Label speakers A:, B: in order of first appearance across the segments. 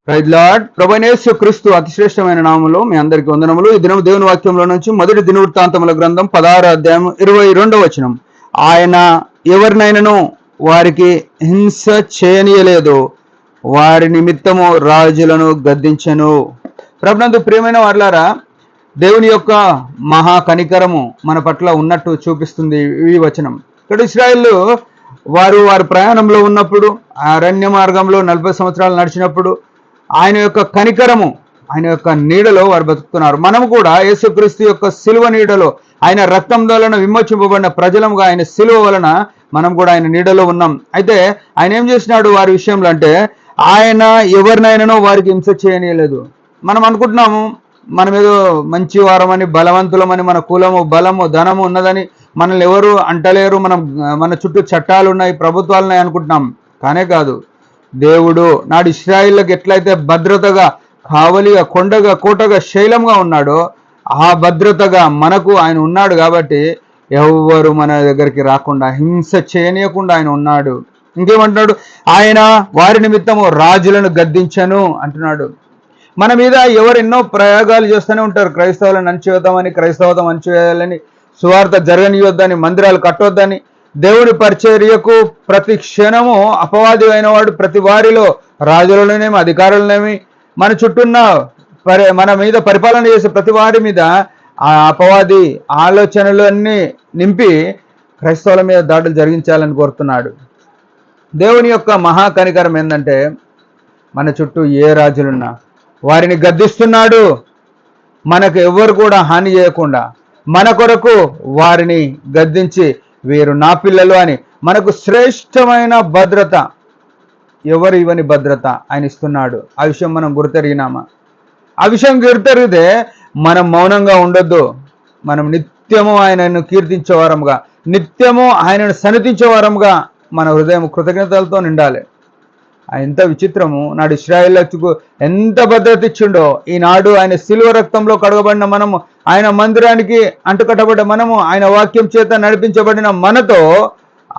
A: Praise lord. ప్రభువైన యేసు క్రీస్తు అతిశ్రేష్టమైన నామములో మీ అందరికీ వందనములు. ఈ దినం దేవుని వాక్యంలో నుంచి మొదటి దినవృత్తాంతముల గ్రంథం 16వ అధ్యాయం 22వ వచనం. ఆయన ఎవరినైనాను వారికి హింస చేయనీయలేదు, వారి నిమిత్తము రాజులను గద్దించెను. ప్రభునందు ప్రియమైన వారులారా, దేవుని యొక్క మహా కనికరము మన పట్ల ఉన్నట్టు చూపిస్తుంది ఈ వచనం. ఇక్కడ ఇశ్రాయేలు వారి ప్రయాణంలో ఉన్నప్పుడు, అరణ్య మార్గంలో 40 సంవత్సరాలు నడిచినప్పుడు ఆయన యొక్క కనికరము, ఆయన యొక్క నీడలో వారు బతుకుతున్నారు. మనము కూడా యేసుక్రీస్తు యొక్క సిలువ నీడలో, ఆయన రక్తం వలన విమోచింపబడిన ప్రజలముగా ఆయన సిలువ వలన మనం కూడా ఆయన నీడలో ఉన్నాం. అయితే ఆయన ఏం చేసినాడు వారి విషయంలో అంటే, ఆయన ఎవరినైనానో వారికి హింస చేయనీయలేదు. మనం అనుకుంటున్నాము మనం ఏదో మంచి వారమని, బలవంతులమని, మన కులము, బలము, ధనము ఉన్నదని మనల్ని ఎవరు అంటలేరు, మన చుట్టూ చట్టాలు ఉన్నాయి, ప్రభుత్వాలు ఉన్నాయి అనుకుంటున్నాం. కానే కాదు. దేవుడు నాడు ఇశ్రాయేలుకి ఎట్లయితే భద్రతగా, కావలిగా, కొండగా, కోటగా, శైలంగా ఉన్నాడో ఆ భద్రతగా మనకు ఆయన ఉన్నాడు. కాబట్టి ఎవరు మన దగ్గరికి రాకుండా, హింస చేయనీయకుండా ఆయన ఉన్నాడు. ఇంకేమంటున్నాడు? ఆయన వారి నిమిత్తము రాజులను గద్దించను అంటున్నాడు. మన మీద ఎవరు ఎన్నో ప్రయోగాలు చేస్తూనే ఉంటారు. క్రైస్తవులను అణచివేద్దామని, క్రైస్తవతం అణచివేయాలని, సువార్త జరగనియొద్దని, మందిరాలు కట్టొద్దని, దేవుని పరిచర్యకు ప్రతి క్షణము అపవాది అయిన వాడు ప్రతి వారిలో, రాజులనేమి, అధికారులనేమి, మన చుట్టూన్న మన మీద పరిపాలన చేసే ప్రతి వారి మీద ఆ అపవాది ఆలోచనలు అన్నీ నింపి క్రైస్తవుల మీద దాడులు జరిగించాలని కోరుతున్నాడు. దేవుని యొక్క మహాకనికరం ఏంటంటే, మన చుట్టూ ఏ రాజులున్నా వారిని గద్దిస్తున్నాడు. మనకు ఎవరు కూడా హాని చేయకుండా మన కొరకు వారిని గద్దించి, వీరు నా పిల్లలు అని మనకు శ్రేష్టమైన భద్రత, ఎవరు ఇవని భద్రత ఆయన ఇస్తున్నాడు. ఆ విషయం మనం గుర్తెరిగినామా? ఆ విషయం గుర్తెరిగితే మనం మౌనంగా ఉండొద్దు. మనం నిత్యము ఆయనను కీర్తించేవారంగా, నిత్యము ఆయనను సన్నిధించేవారంగా మన హృదయం కృతజ్ఞతలతో నిండాలి. ఎంత విచిత్రము! నాడు ఇశ్రాయేలుకు ఎంత భద్రత ఇచ్చిండో, ఈనాడు ఆయన సిలువ రక్తంలో కడగబడిన మనము, ఆయన మందిరానికి అంటుకట్టబడ్డ మనము, ఆయన వాక్యం చేత నడిపించబడిన మనతో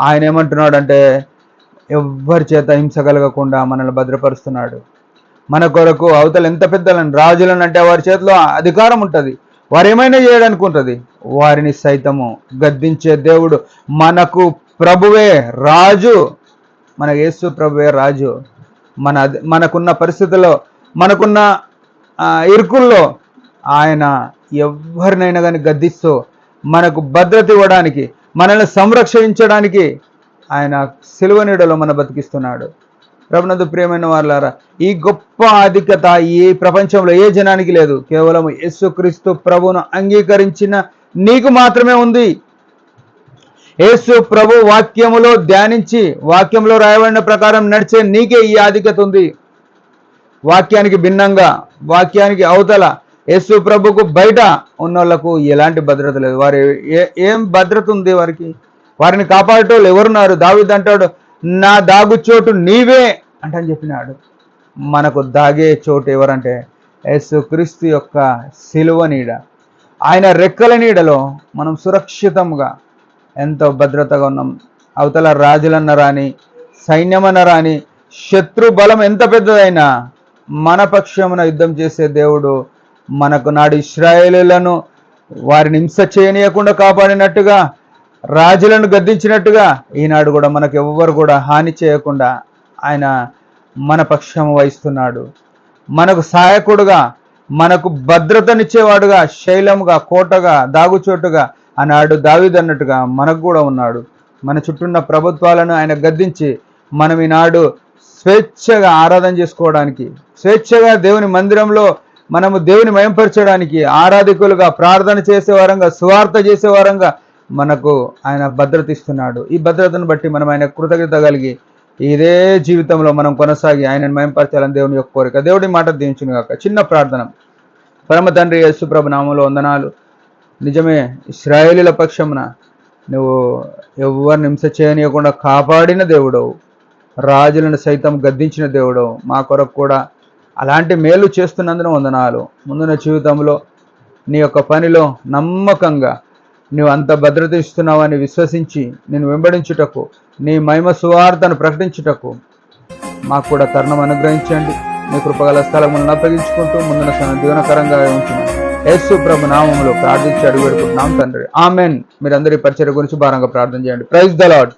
A: ఆయన ఏమంటున్నాడంటే, ఎవ్వరి చేత హింస కలగకుండా మనల్ని భద్రపరుస్తున్నాడు. మన కొరకు అవతల ఎంత పెద్దలను, రాజులను అంటే వారి చేతిలో అధికారం ఉంటుంది, వారు ఏమైనా చేయడానికి ఉంటుంది. వారిని సైతము గద్దించే దేవుడు, మనకు ప్రభువే రాజు, మన యేసు ప్రభువే రాజు. మనకున్న పరిస్థితుల్లో, మనకున్న ఇరుకుల్లో ఆయన ఎవరినైనా కానీ గద్దిస్తూ మనకు భద్రత ఇవ్వడానికి, మనల్ని సంరక్షించడానికి ఆయన సిలువ నీడలో మన బతికిస్తున్నాడు. ప్రభునందు ప్రియమైన వారులారా, ఈ గొప్ప ఆధిక్యత ఈ ప్రపంచంలో ఏ జనానికి లేదు. కేవలం యేసుక్రీస్తు ప్రభువును అంగీకరించిన నీకు మాత్రమే ఉంది. యేసు ప్రభు వాక్యములో ధ్యానించి, వాక్యంలో రాయబడిన ప్రకారం నడిచే నీకే ఈ ఆధిక్యత ఉంది. వాక్యానికి భిన్నంగా, వాక్యానికి అవతల, యేసు ప్రభుకు బయట ఉన్నోళ్లకు ఎలాంటి భద్రత లేదు. వారి ఏం భద్రత ఉంది వారికి? వారిని కాపాడేటోళ్ళు ఎవరున్నారు? దావీదు అంటాడు, నా దాగుచోటు నీవే అంటని చెప్పినాడు. మనకు దాగే చోటు ఎవరంటే యేసు క్రీస్తు యొక్క సిలువ నీడ. ఆయన రెక్కల నీడలో మనం సురక్షితంగా ఎంతో భద్రతగా ఉన్నాం. అవతల రాజులన్న రాని, సైన్యమన్న రాని, శత్రు బలం ఎంత పెద్దదైనా మన పక్షమున యుద్ధం చేసే దేవుడు మనకు నాడు ఇశ్రాయేలులను వారిని హింస చేయనీయకుండా కాపాడినట్టుగా, రాజులను గద్దించినట్టుగా ఈనాడు కూడా మనకు ఎవ్వరు కూడా హాని చేయకుండా ఆయన మన పక్షము వహిస్తున్నాడు. మనకు సహాయకుడుగా, మనకు భద్రతనిచ్చేవాడుగా, శైలముగా, కోటగా, దాగుచోటుగా ఆనాడు దావీదు అన్నట్టుగా మనకు కూడా ఉన్నాడు. మన చుట్టూన్న ప్రభుత్వాలను ఆయన గద్దించి మనం ఈనాడు స్వేచ్ఛగా ఆరాధన చేసుకోవడానికి, స్వేచ్ఛగా దేవుని మందిరంలో మనము దేవుని మయంపరచడానికి, ఆరాధికులుగా, ప్రార్థన చేసేవారంగా, సువార్త చేసేవారంగా మనకు ఆయన భద్రత ఇస్తున్నాడు. ఈ భద్రతను బట్టి మనం ఆయన కృతజ్ఞత కలిగి ఇదే జీవితంలో మనం కొనసాగి ఆయనను మయంపరచాలని దేవుని యొక్క కోరిక. దేవుడి మాట దీవించును గాక. చిన్న ప్రార్థన. పరమ తండ్రి యేసు ప్రభు నామములో వందనాలు. నిజమే, ఇశ్రాయేలీల పక్షమున నువ్వు ఎవరిని హింస చేయనీయకుండా కాపాడిన దేవుడవు, రాజులను సైతం గద్దించిన దేవుడవు. మా కొరకు కూడా అలాంటి మేలు చేస్తున్నందున వందనాలు. ముందున్న జీవితంలో నీ యొక్క పనిలో నమ్మకంగా నువ్వు అంత భద్రత ఇస్తున్నావని విశ్వసించి నేను వెంబడించుటకు, నీ మహిమ సువార్తను ప్రకటించుటకు మాకు కూడా తరుణం అనుగ్రహించండి. మీ కృపగల స్థలములను అప్పగించుకుంటూ ముందున దీవెనకరంగా ఉంచున్నాం. యేసు ప్రభు నామములో ప్రార్థించి అడుగు పెడుకుంటున్నాం తండ్రి. ఆమెన్. మీరందరి పరిచర్య గురించి భారంగా ప్రార్థన చేయండి. Praise the lord.